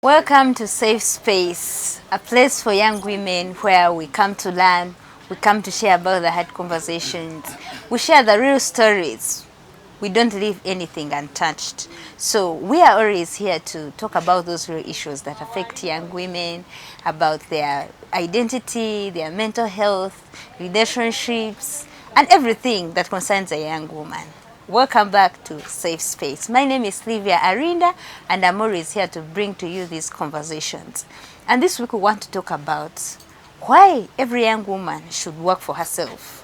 Welcome to Safe Space, a place for young women where we come to learn, we come to share about the hard conversations, we share the real stories. We don't leave anything untouched. So we are always here to talk about those real issues that affect young women, about their identity, their mental health, relationships, and everything that concerns a young woman. Welcome back to Safe Space. My name is Livia Arinda, and I'm always here to bring to you these conversations. And this week we want to talk about why every young woman should work for herself.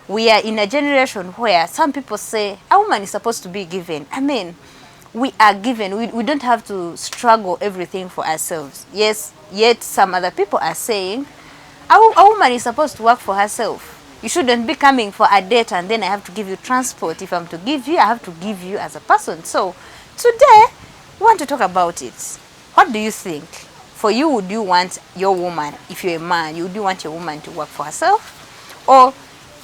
We are in a generation where some people say a woman is supposed to be given. I mean, we are given. We don't have to struggle everything for ourselves. Yes, yet some other people are saying a woman is supposed to work for herself. You shouldn't be coming for a date and then I have to give you transport. If I'm to give you, I have to give you as a person. So today, we want to talk about it. What do you think? For you, would you want your woman, if you're a man, would you want your woman to work for herself? Or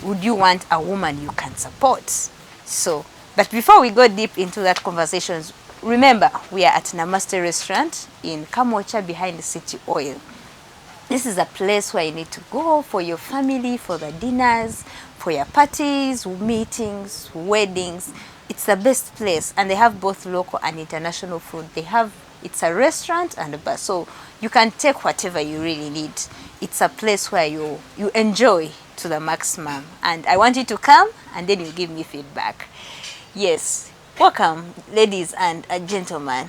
would you want a woman you can support? So, but before we go deep into that conversations, remember, we are at Namaste Restaurant in Kamocha behind the City Oil. This is a place where you need to go for your family, for the dinners, for your parties, meetings, weddings. It's the best place, and they have both local and international food. It's a restaurant and a bar, so you can take whatever you really need. It's a place where you enjoy to the maximum, and I want you to come and then you give me feedback. Yes, welcome ladies and gentlemen.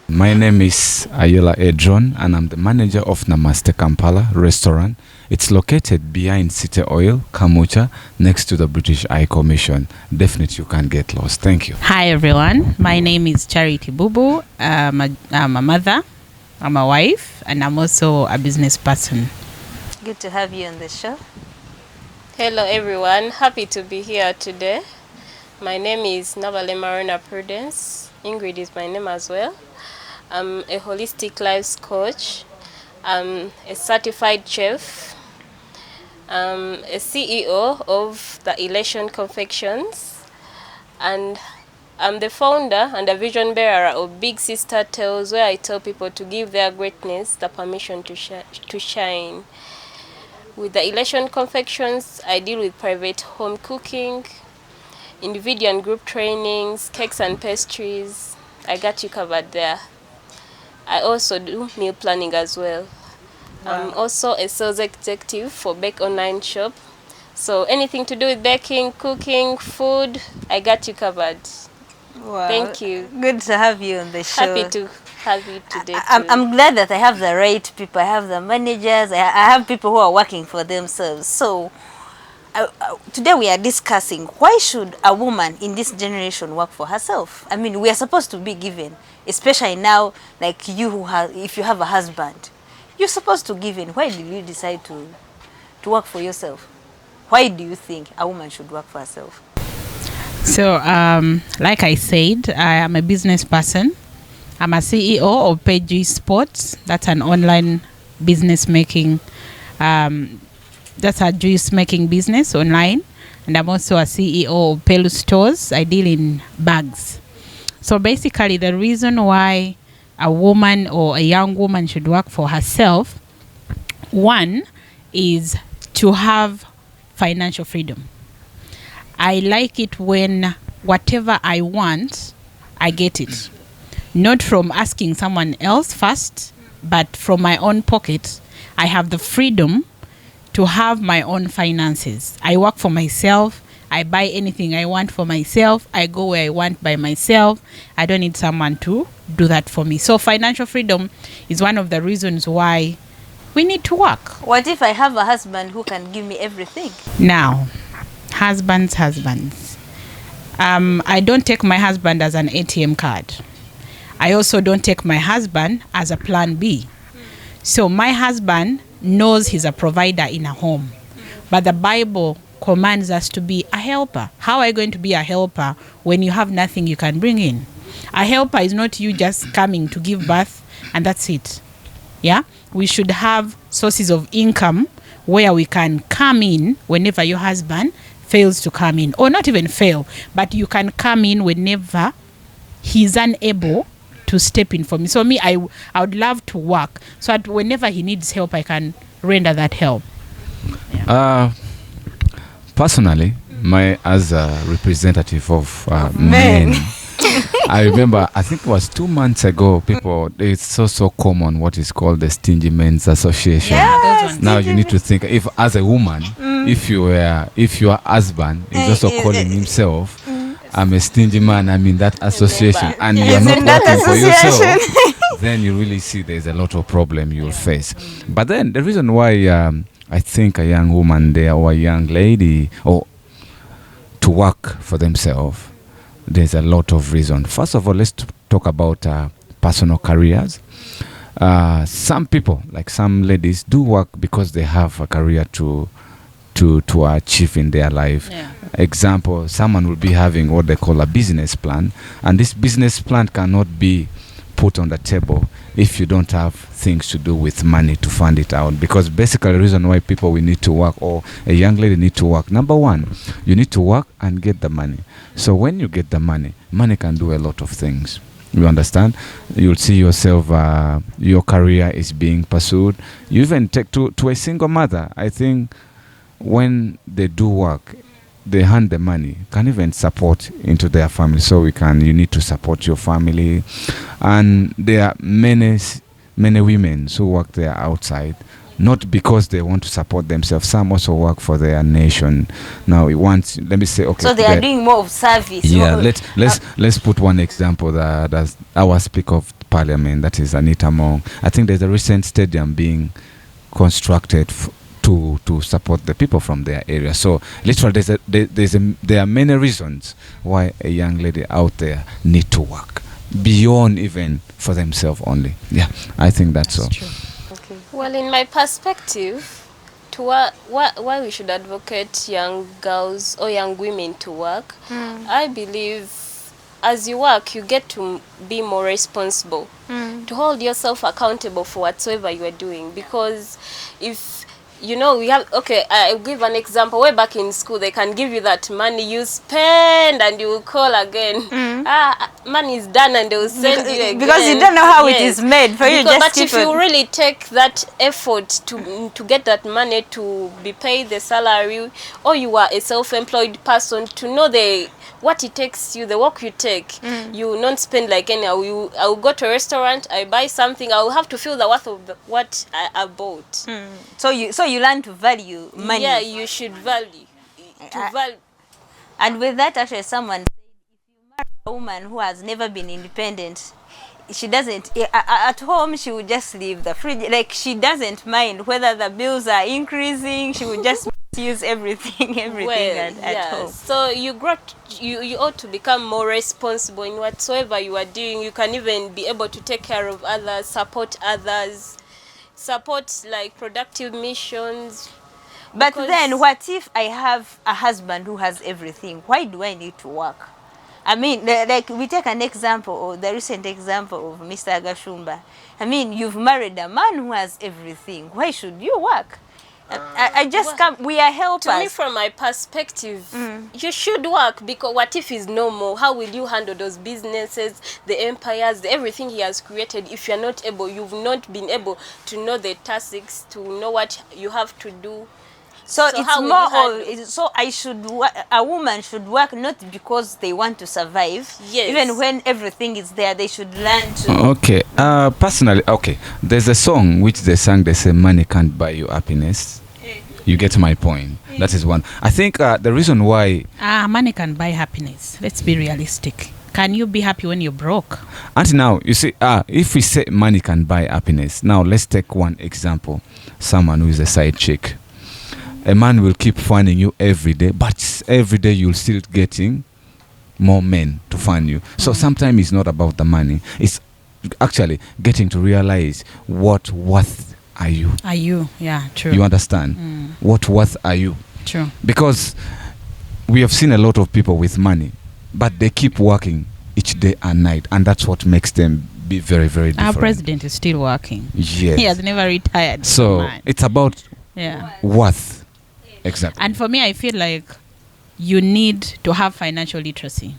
My name is Ayola Edron and I'm the manager of Namaste Kampala restaurant. It's located behind City Oil, Kamucha, next to the British High Commission. Definitely you can't get lost. Thank you. Hi everyone, my name is Charity Bubu. I'm a mother, I'm a wife, and I'm also a business person. Good to have you on the show. Hello everyone, happy to be here today. My name is Navale Marina Prudence. Ingrid is my name as well. I'm a holistic life coach. I'm a certified chef. I'm a CEO of the Elation Confections. And I'm the founder and the vision bearer of Big Sister Tales, where I tell people to give their greatness the permission to shine. With the Elation Confections, I deal with private home cooking, individual and group trainings, cakes and pastries. I got you covered there. I also do meal planning as well. Wow. I'm also a sales executive for Bake Online Shop. So anything to do with baking, cooking, food, I got you covered. Wow. Thank you. Good to have you on the show. Happy to have you today too. I'm glad that I have the right people. I have the managers. I have people who are working for themselves. So today we are discussing why should a woman in this generation work for herself? I mean, we are supposed to be given, especially now, like you if you have a husband, you're supposed to give in. Why did you decide to work for yourself? Why do you think a woman should work for herself? So, like I said, I am a business person. I'm a CEO of Page Sports. That's an online business making that's a juice making business online, and I'm also a CEO of Pelu Stores. I deal in bags. So basically the reason why a woman or a young woman should work for herself, one is to have financial freedom. I like it when whatever I want, I get it. Not from asking someone else first, but from my own pocket. I have the freedom to have my own finances. I work for myself. I buy anything I want for myself. I go where I want by myself. I don't need someone to do that for me. So financial freedom is one of the reasons why we need to work. What if I have a husband who can give me everything? Now, husbands. I don't take my husband as an ATM card. I also don't take my husband as a plan B. So my husband knows he's a provider in a home, but the Bible commands us to be a helper. How are you going to be a helper when you have nothing you can bring in? A helper is not you just coming to give birth and that's it. Yeah, we should have sources of income where we can come in whenever your husband fails to come in, or not even fail, but you can come in whenever he's unable to step in for me. So me, I would love to work so that whenever he needs help, I can render that help. Personally, as a representative of men, I remember, I think it was 2 months ago, it's so common what is called the Stingy Men's Association. Those ones. Now you need to think, if as a woman, if your husband is also calling himself, I'm a stingy man, I'm in that association, and you're not working for yourself, then you really see there's a lot of problem you'll face. But then the reason why I think a young woman there or a young lady or to work for themselves, there's a lot of reason. First of all, let's talk about personal careers. Some people, like some ladies, do work because they have a career to achieve in their life. Example, someone will be having what they call a business plan, and this business plan cannot be put on the table if you don't have things to do with money to fund it out. Because basically the reason why people will need to work, or a young lady need to work, number one, you need to work and get the money. So when you get the money can do a lot of things. You understand? You'll see yourself, your career is being pursued. You even take to a single mother, I think when they do work, they hand the money, can even support into their family. So you need to support your family. And there are many women who work there outside, not because they want to support themselves. Some also work for their nation. Now, let me say, okay. So they are doing more of service. Yeah, let's put one example. That's our Speaker of Parliament, that is Anita Mong. I think there's a recent stadium being constructed to support the people from their area. So literally there are many reasons why a young lady out there need to work beyond even for themselves only. Yeah, I think that's so. True. Okay. Well, in my perspective, why we should advocate young girls or young women to work, I believe as you work, you get to be more responsible, to hold yourself accountable for whatsoever you are doing. Because if I'll give an example. Way back in school, they can give you that money, you spend and you will call again. Money is done and they will send you again. Because you don't know how it is made. For you, but if you really take that effort to get that money, to be paid the salary, or you are a self-employed person, to know what it takes you, the work you take, you will not spend like any. I will go to a restaurant, I buy something, I will have to feel the worth of what I bought. So you learn to value money. Yeah, you should value. And with that, actually, someone said, if you marry a woman who has never been independent, she doesn't, at home, she would just leave the fridge. Like, she doesn't mind whether the bills are increasing. She would just use everything at home. So you ought to become more responsible in whatsoever you are doing. You can even be able to take care of others, support like productive missions. But then what if I have a husband who has everything? Why do I need to work? I mean, like we take an example, or the recent example of Mr. Gashumba. I mean, you've married a man who has everything. Why should you work? We are helpers. To me, from my perspective, you should work, because what if he's no more? How will you handle those businesses, the empires, everything he has created? If you're not able, you've not been able to know the tasks, to know what you have to do. So it's more, so a woman should work not because they want to survive. Yes. Even when everything is there, they should learn to. Okay. Personally, there's a song which they sang, they say money can't buy you happiness. You get my point. That is one. I think the reason why money can buy happiness. Let's be realistic. Can you be happy when you're broke? Until now, you see, if we say money can buy happiness, now let's take one example. Someone who is a side chick. A man will keep finding you every day, but every day you'll still getting more men to find you. So sometimes it's not about the money. It's actually getting to realize what worth are you. Are you? Yeah, true. You understand? What worth are you? True. Because we have seen a lot of people with money, but they keep working each day and night, and that's what makes them be very, very different. Our president is still working. Yes. He has never retired. So it's about Yeah. worth. Exactly. And for me, I feel like you need to have financial literacy.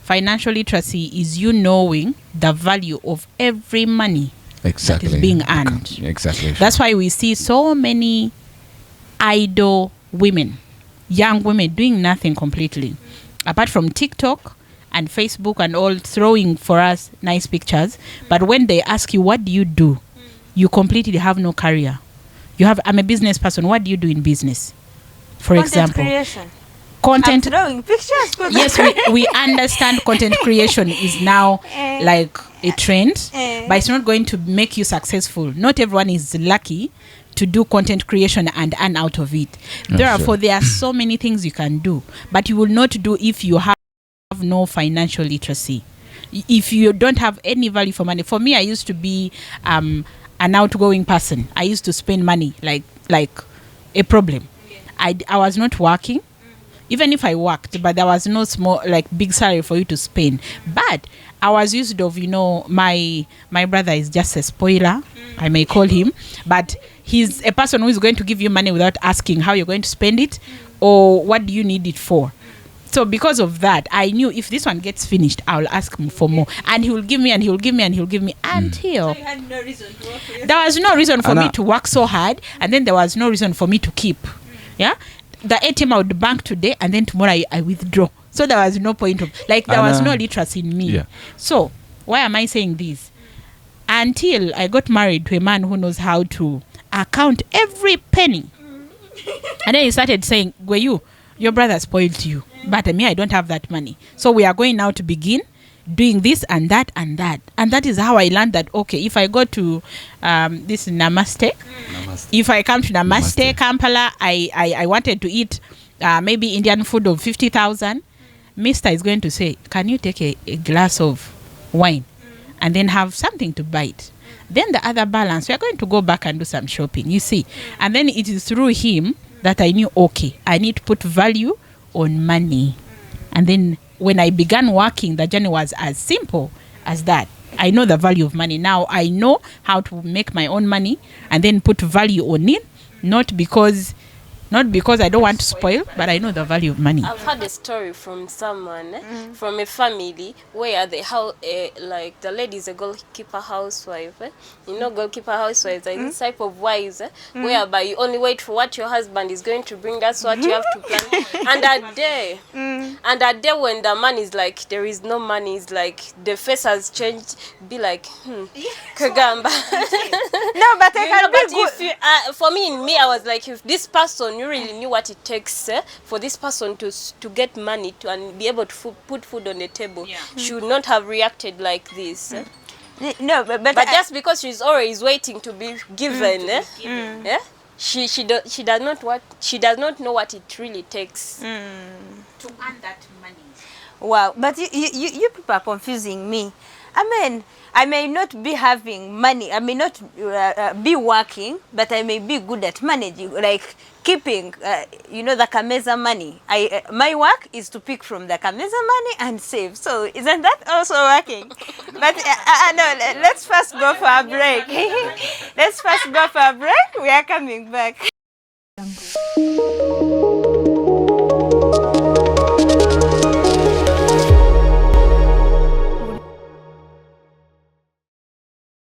Financial literacy is you knowing the value of every money Exactly. that is being earned. Exactly. That's why we see so many idle women, young women doing nothing completely, apart from TikTok and Facebook and all throwing for us nice pictures. But when they ask you, what do you do? You completely have no career. I'm a business person. What do you do in business? For example, Creation. content. I'm throwing pictures. Yes, we understand content creation is now like a trend, but it's not going to make you successful. Not everyone is lucky to do content creation and earn out of it. Therefore, there are so many things you can do, but you will not do if you have no financial literacy. If you don't have any value for money. For me, I used to be an outgoing person. I used to spend money like a problem. I was not working. Even if I worked, but there was no small, like big salary for you to spend. But I was used of, my brother is just a spoiler, I may call him, but he's a person who is going to give you money without asking how you're going to spend it or what do you need it for. So because of that, I knew if this one gets finished, I'll ask him for more. And he will give me, and he will give me, and he will give me until... So you had no reason to work for yourself. There was no reason for me to work so hard, and then there was no reason for me to keep. Yeah? The ATM I would bank today, and then tomorrow I withdraw. So there was no point of... there was no literacy in me. Yeah. So why am I saying this? Until I got married to a man who knows how to account every penny. And then he started saying, Gweyu, your brother spoiled you. But me, I don't have that money. So we are going now to begin doing this and that and that. And that is how I learned that, okay, if I go to this Namaste, if I come to Namaste, Kampala, I wanted to eat maybe Indian food of 50,000, Mr. is going to say, can you take a glass of wine and then have something to bite? Then the other balance, we are going to go back and do some shopping, you see. And then it is through him that I knew, okay, I need to put value on money. And then when I began working, the journey was as simple as that. I know the value of money. Now I know how to make my own money and then put value on it, not because I don't want to spoil, but I know the value of money. I've heard a story from someone, from a family where like the lady is a goalkeeper housewife. Goalkeeper housewives are this type of wives whereby you only wait for what your husband is going to bring. That's what you have to plan. And that day when the man is like, there is no money, it's like the face has changed. Be like, Kagamba. No, but I can be good. If you, for me, I was like, if this person, you really knew what it takes for this person to get money and be able to put food on the table, she would not have reacted like this. No, but just because she's always waiting to be given, she does not know what it really takes to earn that money. Wow, but you people are confusing me. I mean, I may not be having money, I may not be working, but I may be good at managing, like keeping, the Kameza money. My work is to pick from the Kameza money and save. So isn't that also working? But no, let's first go for a break. Let's first go for a break. We are coming back.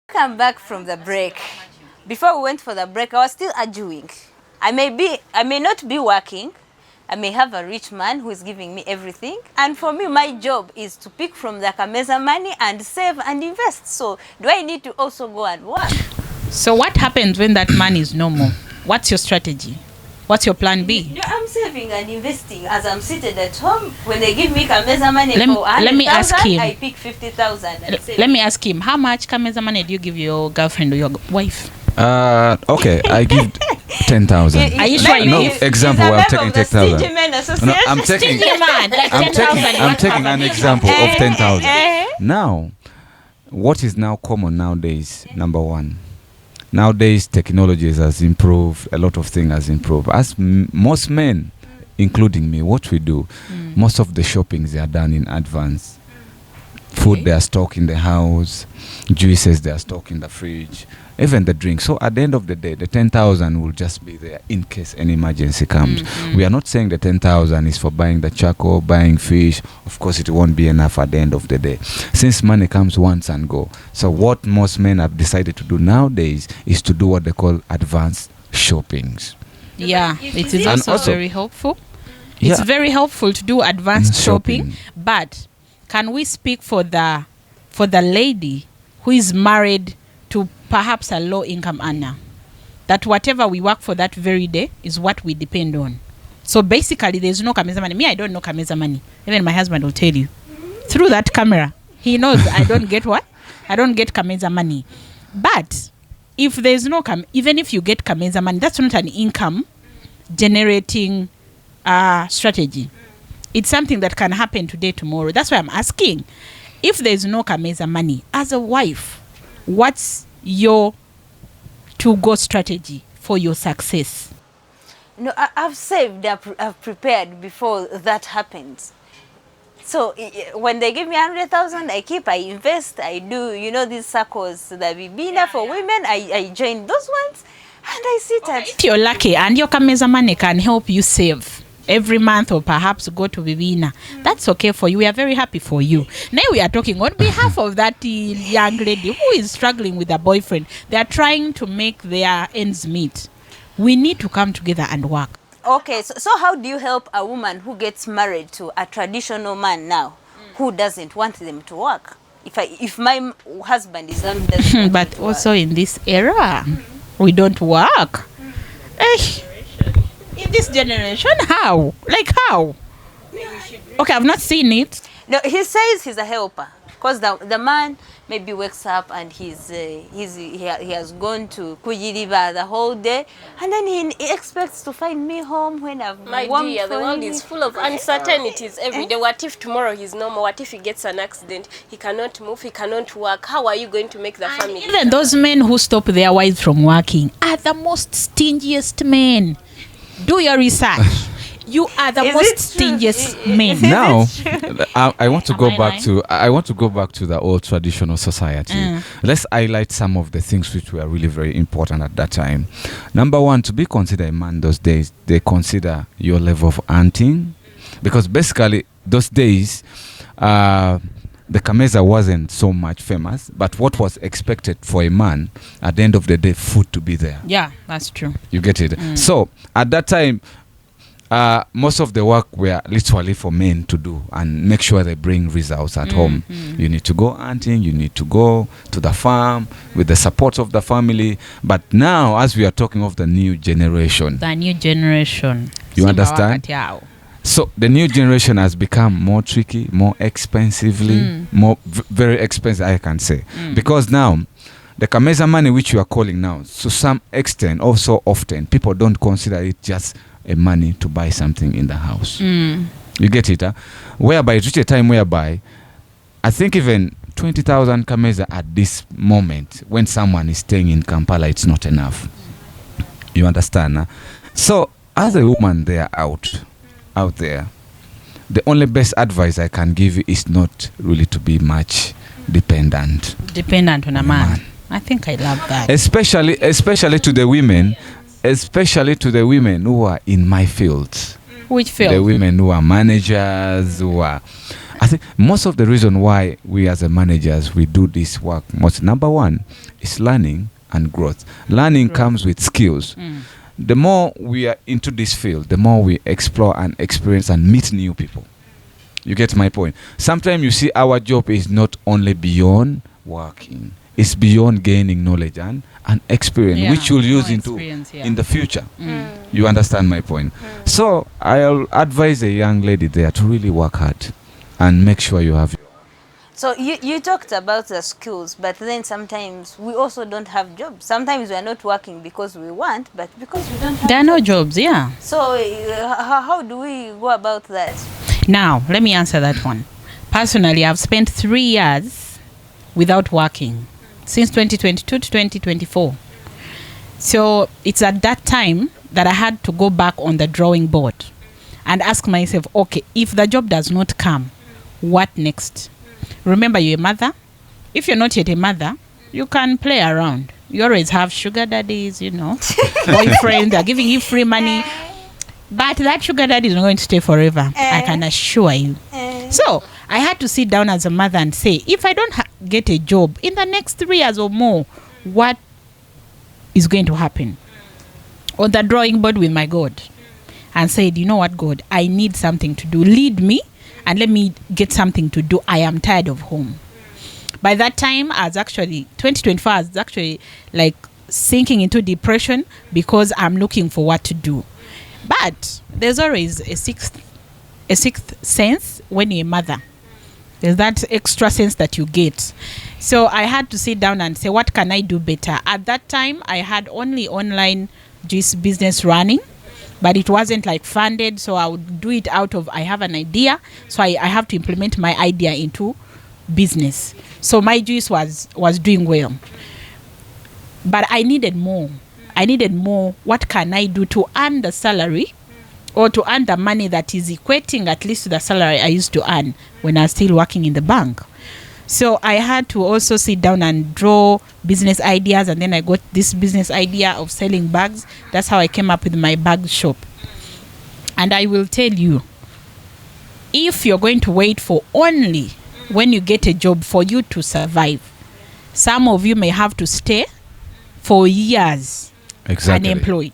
Come back from the break. Before we went for the break, I was still arguing. I may not be working. I may have a rich man who is giving me everything. And for me, my job is to pick from the Kameza money and save and invest. So do I need to also go and work? So what happens when that man is no more? What's your strategy? What's your plan B? I'm saving and investing as I'm seated at home. When they give me Kameza money let me ask him. I pick 50,000 and save. Let me ask him, how much Kameza money do you give your girlfriend or your wife? Okay, I give 10,000. Are you sure? No, example, I'm taking 10,000. No, I'm taking an example of 10,000. Now, what is now common nowadays? Number one, nowadays technology has improved. A lot of things has improved. As most men, including me, what we do, most of the shoppings are done in advance. Food they are stock in the house, juices they are stock in the fridge, even the drink. So at the end of the day, the 10,000 will just be there in case any emergency comes. We are not saying the 10,000 is for buying the charcoal, buying fish. Of course, it won't be enough at the end of the day, since money comes once and go. So what most men have decided to do nowadays is to do what they call advanced shoppings. Yeah, it is also very helpful. Yeah. It's very helpful to do advanced shopping, but can we speak for the lady who is married to perhaps a low income earner, that whatever we work for that very day is what we depend on? So basically there's no Kameza money. Me, I don't know Kameza money. Even my husband will tell you through that camera. He knows I don't get what? I don't get Kameza money. But if there's no even if you get Kameza money, that's not an income generating strategy. It's something that can happen today, tomorrow. That's why I'm asking, if there's no Kameza money, as a wife, what's your to-go strategy for your success? No, I've saved, I've prepared before that happens. So when they give me 100,000, I keep, I invest, I do, these circles, the Bibina for women, I join those ones, and I sit at... If you're lucky and your Kameza money can help you save every month or perhaps go to Bibina, that's okay for you. We are very happy for you. Now we are talking on behalf of that young lady who is struggling with a boyfriend. They are trying to make their ends meet. We need to come together and work. Okay, so how do you help a woman who gets married to a traditional man now who doesn't want them to work? If my husband is doesn't but also work. In this era, we don't work. In this generation, how? Like how? Okay, I've not seen it. No, he says he's a helper because the man maybe wakes up and he has gone to Kujiriba the whole day, and then he expects to find me home when I've My dear, the world is full of uncertainties every day. What if tomorrow he's normal? What if he gets an accident? He cannot move, he cannot work. How are you going to make the family? Even those men who stop their wives from working are the most stingiest men. Do your research. You are the most stingiest men. Now, I want to go back to the old traditional society. Let's highlight some of the things which were really very important at that time. Number one, to be considered a man those days, they consider your level of earning, because basically those days, the Kameza wasn't so much famous, but what was expected for a man at the end of the day, food to be there. Yeah, that's true. You get it? So at that time, most of the work were literally for men to do and make sure they bring results at home. You need to go hunting, you need to go to the farm with the support of the family. But now, as we are talking of the new generation. You understand? So the new generation has become more tricky, more expensively, very expensive, I can say. Because now, the Kameza money which you are calling now, to some extent, also often, people don't consider it just a money to buy something in the house. You get it? Whereby it reached a time whereby I think even 20,000 Kameza at this moment, when someone is staying in Kampala, it's not enough. You understand? So as a woman there out there, the only best advice I can give you is not really to be much dependent on a man. I think I love that. Especially to the women who are in my field. Which field? The women who are managers, I think most of the reason why we as a managers, we do this work, number one is learning and growth. Learning comes with skills. The more we are into this field, the more we explore and experience and meet new people. You get my point? Sometimes you see our job is not only beyond working. It's beyond gaining knowledge and experience, which you'll use in the future. You understand my point? So I'll advise a young lady there to really work hard and make sure you have. So you talked about the skills, but then sometimes we also don't have jobs. Sometimes we are not working because we want, but because we don't have There are no jobs, yeah. So how do we go about that? Now, let me answer that one. Personally, I've spent 3 years without working. Since 2022 to 2024. So it's at that time that I had to go back on the drawing board and ask myself, okay, if the job does not come, what next? remember you're a mother. If you're not yet a mother, you can play around. You always have sugar daddies, boyfriends, they're giving you free money. But that sugar daddy is not going to stay forever. I can assure you. So I had to sit down as a mother and say, if I don't get a job in the next 3 years or more, what is going to happen? On the drawing board with my God, and said, you know what, God, I need something to do. Lead me and let me get something to do. I am tired of home. By that time, 2024, I was actually like sinking into depression because I'm looking for what to do. But there's always a sixth sense when you're a mother. There's that extra sense that you get. So I had to sit down and say, what can I do better? At that time, I had only online juice business running, but it wasn't like funded. So I would do it out of, I have an idea. So I have to implement my idea into business. So my juice was doing well. But I needed more. What can I do to earn the salary or to earn the money that is equating at least to the salary I used to earn when I was still working in the bank? So I had to also sit down and draw business ideas, and then I got this business idea of selling bags. That's how I came up with my bag shop. And I will tell you, if you're going to wait for only when you get a job for you to survive, some of you may have to stay for years unemployed.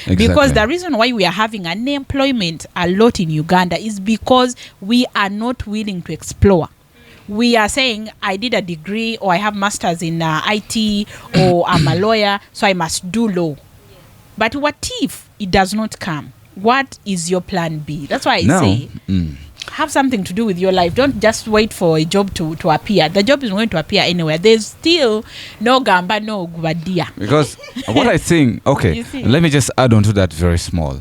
Exactly. Because the reason why we are having unemployment a lot in Uganda is because we are not willing to explore. We are saying, I did a degree, or I have masters in IT, or I'm a lawyer, so I must do law. But what if it does not come? What is your plan B? That's why I say, have something to do with your life. Don't just wait for a job to appear. The job is going to appear anywhere. There's still no gamba, no gubadia. Because what I think, let me just add on to that very small.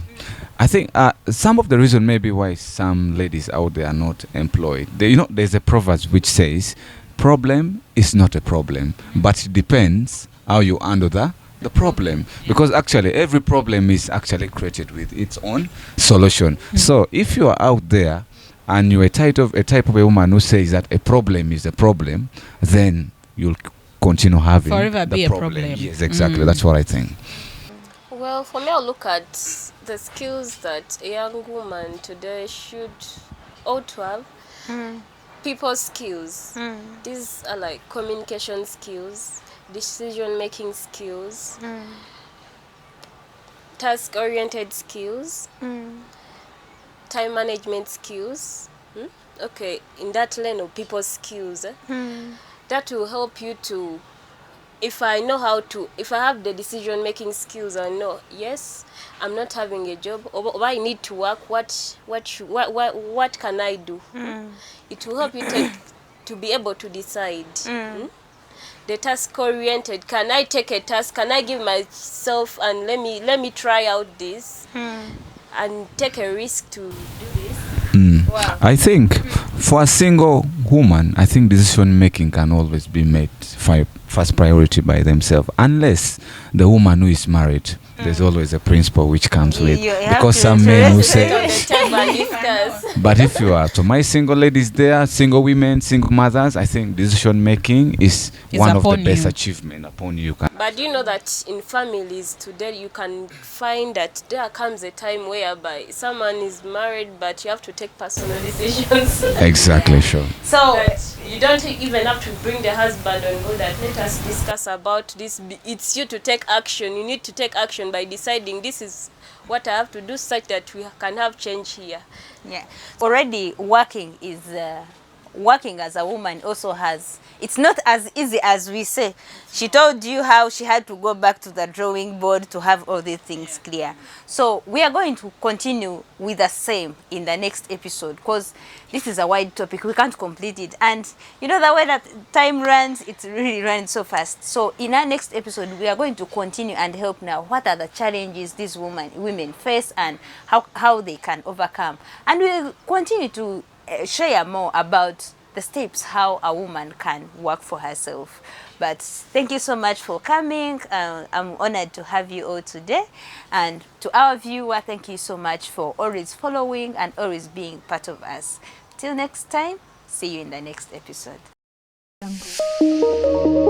I think some of the reason maybe why some ladies out there are not employed, there's a proverb which says, problem is not a problem, but it depends how you handle the problem. Because actually every problem is actually created with its own solution. So if you are out there and you're a type of a woman who says that a problem is a problem, then you'll continue having forever the be problem. A problem. Yes, exactly. That's what I think. Well, for me, I'll look at the skills that a young woman today ought to have. People skills. These are like communication skills, decision-making skills, task-oriented skills, time management skills. Okay, in that lane of people skills, that will help you to, if I have the decision-making skills, I know, yes, I'm not having a job, or I need to work, what can I do? It will help you to be able to decide. The task-oriented, can I take a task? Can I give myself and let me try out this and take a risk to do this? Wow. I think for a single woman, I think decision making can always be made first priority by themselves, unless the woman who is married. There's always a principle which comes with, because some men will say, but if you are, to my single ladies there, single women, single mothers, I think decision making is one of the best achievement upon you. But you know that in families today, you can find that there comes a time whereby someone is married, but you have to take personal decisions. Exactly, sure. So that you don't even have to bring the husband on board that let us discuss about this. It's you to take action. You need to take action by deciding this is what I have to do, such that we can have change here. Yeah, already working as a woman also has, it's not as easy as we say. She told you how she had to go back to the drawing board to have all these things clear. So we are going to continue with the same in the next episode, because this is a wide topic. We can't complete it. And you know the way that time runs, it's really running so fast. So in our next episode, we are going to continue and help now. What are the challenges these women face and how they can overcome. And we'll continue to share more about the steps how a woman can work for herself. But thank you so much for coming. I'm honored to have you all today. And to our viewer, thank you so much for always following and always being part of us. Till next time, see you in the next episode. Jungle.